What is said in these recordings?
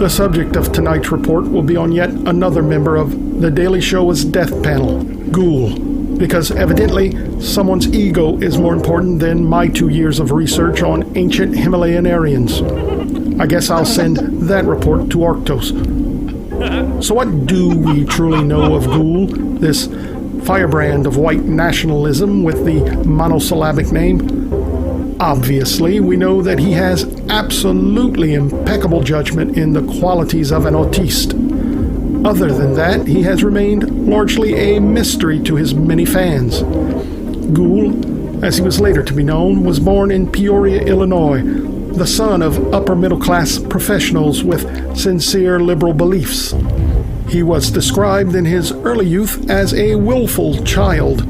The subject of tonight's report will be on yet another member of The Daily Show's death panel, Ghoul, because evidently someone's ego is more important than my 2 years of research on ancient Himalayan Aryans. I guess I'll send that report to Arctos. So what do we truly know of Ghoul, this firebrand of white nationalism with the monosyllabic name? Obviously, we know that he has absolutely impeccable judgment in the qualities of an Autiste. Other than that, he has remained largely a mystery to his many fans. Ghoul, as he was later to be known, was born in Peoria, Illinois, the son of upper-middle-class professionals with sincere liberal beliefs. He was described in his early youth as a willful child.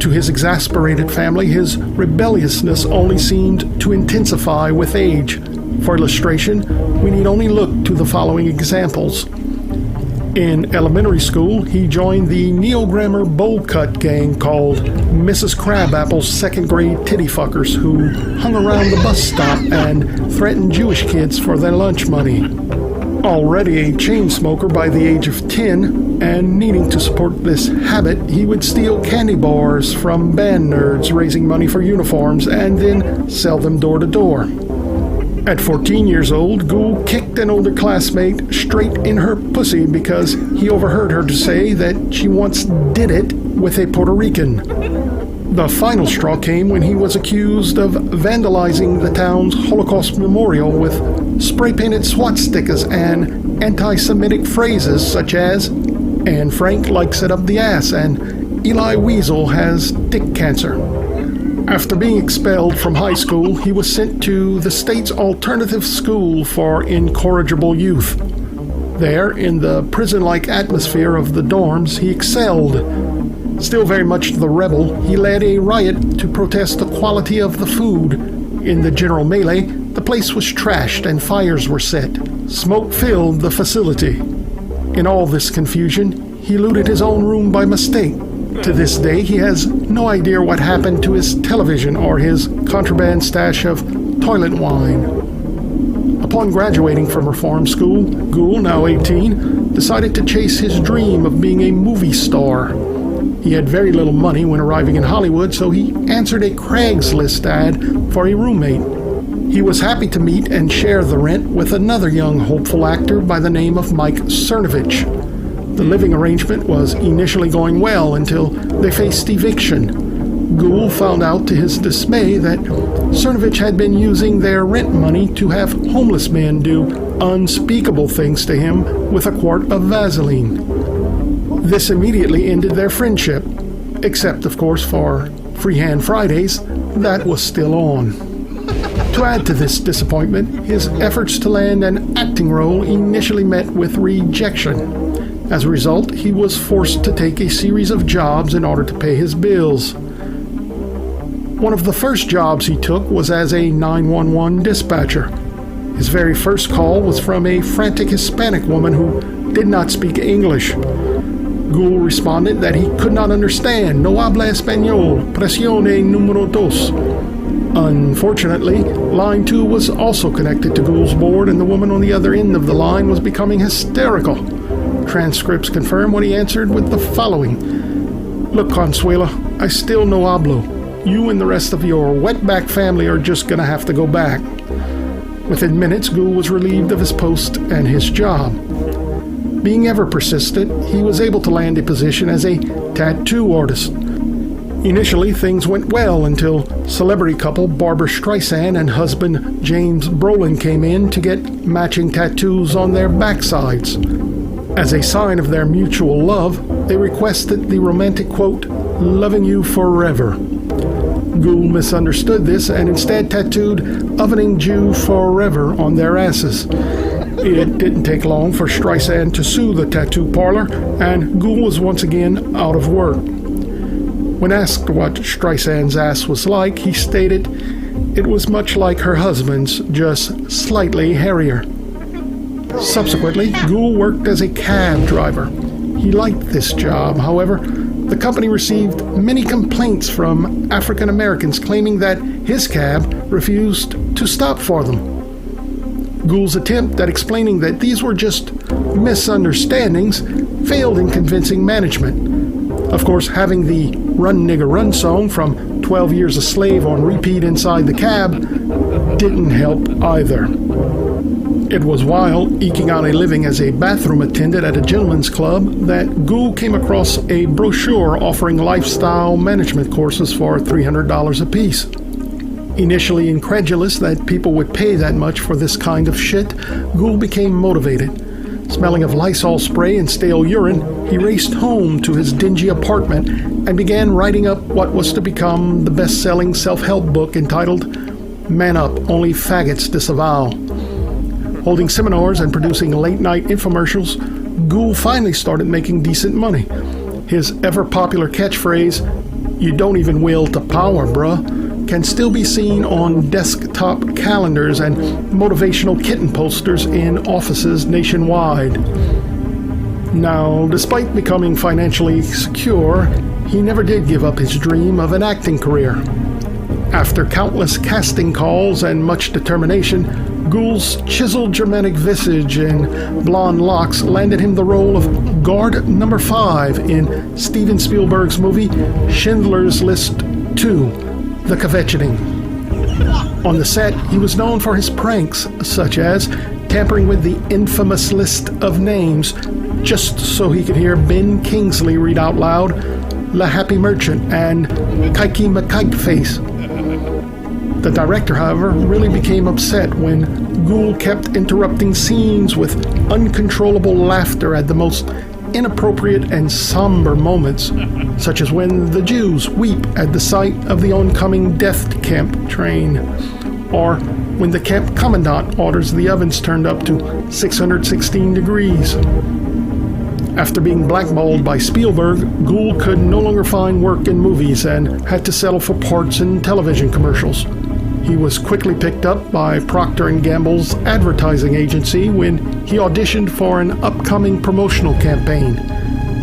To his exasperated family, his rebelliousness only seemed to intensify with age. For illustration, we need only look to the following examples. In elementary school, he joined the neo-grammar bowl-cut gang called Mrs. Crabapple's second-grade titty-fuckers, who hung around the bus stop and threatened Jewish kids for their lunch money. Already a chain smoker by the age of 10, and needing to support this habit, he would steal candy bars from band nerds raising money for uniforms and then sell them door to door. At 14 years old, Ghoul kicked an older classmate straight in her pussy because he overheard her to say that she once did it with a Puerto Rican. The final straw came when he was accused of vandalizing the town's Holocaust memorial with spray-painted swastikas and anti-Semitic phrases such as, "Anne Frank likes it up the ass," and "Eli Weasel has dick cancer." After being expelled from high school, he was sent to the state's alternative school for incorrigible youth. There, in the prison-like atmosphere of the dorms, he excelled. Still very much the rebel, he led a riot to protest the quality of the food. In the general melee, the place was trashed and fires were set. Smoke filled the facility. In all this confusion, he looted his own room by mistake. To this day, he has no idea what happened to his television or his contraband stash of toilet wine. Upon graduating from reform school, Ghoul, now 18, decided to chase his dream of being a movie star. He had very little money when arriving in Hollywood, so he answered a Craigslist ad for a roommate. He was happy to meet and share the rent with another young hopeful actor by the name of Mike Cernovich. The living arrangement was initially going well until they faced eviction. Ghoul found out to his dismay that Cernovich had been using their rent money to have homeless men do unspeakable things to him with a quart of Vaseline. This immediately ended their friendship, except, of course, for Freehand Fridays, that was still on. To add to this disappointment, his efforts to land an acting role initially met with rejection. As a result, he was forced to take a series of jobs in order to pay his bills. One of the first jobs he took was as a 911 dispatcher. His very first call was from a frantic Hispanic woman who did not speak English. Ghoul responded that he could not understand. No habla español. Presione número dos. Unfortunately, line 2 was also connected to Ghoul's board, and the woman on the other end of the line was becoming hysterical. Transcripts confirm what he answered with the following: "Look, Consuela, I still no hablo. You and the rest of your wetback family are just gonna have to go back." Within minutes, Ghoul was relieved of his post and his job. Being ever persistent, he was able to land a position as a tattoo artist. Initially, things went well until celebrity couple Barbra Streisand and husband James Brolin came in to get matching tattoos on their backsides. As a sign of their mutual love, they requested the romantic quote, "Loving you forever." Ghoul misunderstood this and instead tattooed "Ovening Jew forever" on their asses. It didn't take long for Streisand to sue the tattoo parlor, and Ghoul was once again out of work. When asked what Streisand's ass was like, he stated it was much like her husband's, just slightly hairier. Subsequently, Ghoul worked as a cab driver. He liked this job. However, the company received many complaints from African Americans claiming that his cab refused to stop for them. Ghoul's attempt at explaining that these were just misunderstandings failed in convincing management. Of course, having the Run Nigga Run song from 12 Years a Slave on repeat inside the cab didn't help either. It was while eking out a living as a bathroom attendant at a gentleman's club that Ghoul came across a brochure offering lifestyle management courses for $300 apiece. Initially incredulous that people would pay that much for this kind of shit, Ghoul became motivated. Smelling of Lysol spray and stale urine, he raced home to his dingy apartment and began writing up what was to become the best-selling self-help book entitled Man Up, Only Faggots Disavow. Holding seminars and producing late-night infomercials, Ghoul finally started making decent money. His ever-popular catchphrase, "You don't even will to power, bruh," can still be seen on desktop calendars and motivational kitten posters in offices nationwide. Now, despite becoming financially secure, he never did give up his dream of an acting career. After countless casting calls and much determination, Ghoul's chiseled Germanic visage and blonde locks landed him the role of Guard Number 5 in Steven Spielberg's movie Schindler's List 2, The Kvetching. On the set, he was known for his pranks, such as tampering with the infamous list of names just so he could hear Ben Kingsley read out loud La Happy Merchant and Kikey McKiteface. The director, however, really became upset when Ghoul kept interrupting scenes with uncontrollable laughter at the most inappropriate and somber moments, such as when the Jews weep at the sight of the oncoming death camp train, or when the camp commandant orders the ovens turned up to 616 degrees. After being blackballed by Spielberg, Ghoul could no longer find work in movies and had to settle for parts in television commercials. He was quickly picked up by Procter & Gamble's advertising agency when he auditioned for an upcoming promotional campaign.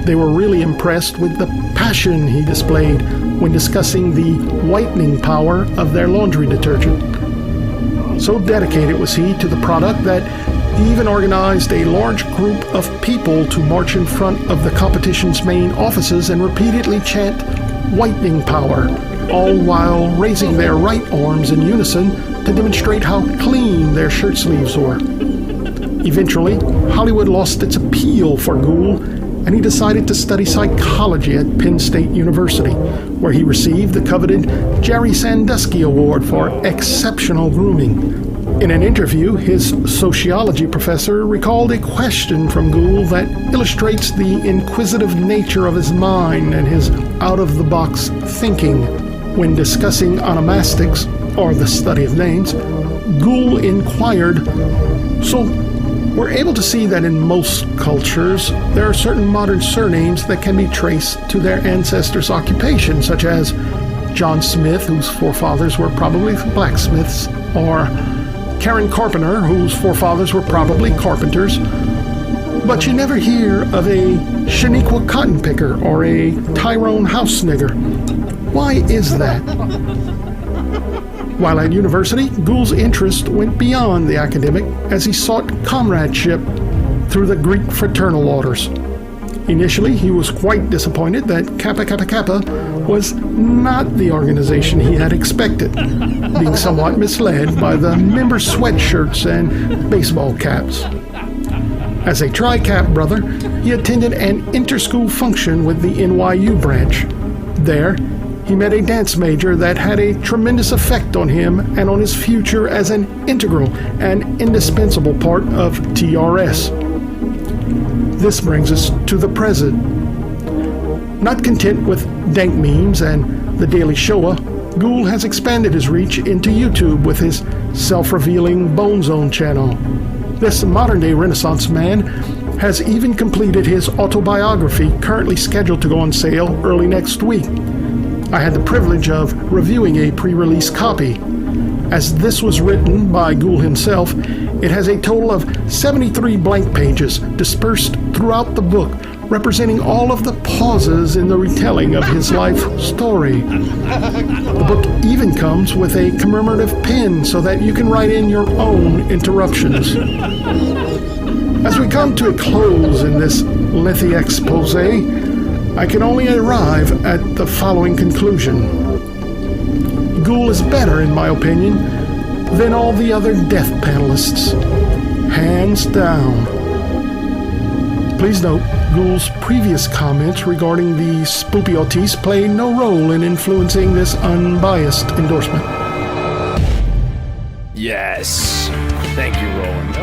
They were really impressed with the passion he displayed when discussing the whitening power of their laundry detergent. So dedicated was he to the product that he even organized a large group of people to march in front of the competition's main offices and repeatedly chant whitening power, all while raising their right arms in unison to demonstrate how clean their shirt sleeves were. Eventually, Hollywood lost its appeal for Ghoul, and he decided to study psychology at Penn State University, where he received the coveted Jerry Sandusky Award for exceptional grooming. In an interview, his sociology professor recalled a question from Ghoul that illustrates the inquisitive nature of his mind and his out-of-the-box thinking. When discussing onomastics, or the study of names, Ghoul inquired, "So, we're able to see that in most cultures, there are certain modern surnames that can be traced to their ancestors' occupation, such as John Smith, whose forefathers were probably blacksmiths, or Karen Carpenter, whose forefathers were probably carpenters. But you never hear of a Shaniqua cotton picker or a Tyrone house nigger. Why is that?" While at university, Ghoul's interest went beyond the academic as he sought comradeship through the Greek fraternal orders. Initially, he was quite disappointed that Kappa Kappa Kappa was not the organization he had expected, being somewhat misled by the member sweatshirts and baseball caps. As a tri-cap brother, he attended an inter-school function with the NYU branch. There, he met a dance major that had a tremendous effect on him and on his future as an integral and indispensable part of TRS. This brings us to the present. Not content with dank memes and The Daily Showa, Ghoul has expanded his reach into YouTube with his self-revealing Bone Zone channel. This modern-day Renaissance man has even completed his autobiography, currently scheduled to go on sale early next week. I had the privilege of reviewing a pre-release copy. As this was written by Ghoul himself, it has a total of 73 blank pages dispersed throughout the book, representing all of the pauses in the retelling of his life story. The book even comes with a commemorative pin so that you can write in your own interruptions. As we come to a close in this lengthy expose, I can only arrive at the following conclusion. Ghoul is better, in my opinion, than all the other death panelists. Hands down. Please note, Ghoul's previous comments regarding the Spoopy Autiste play no role in influencing this unbiased endorsement. Yes. Thank you, Roland.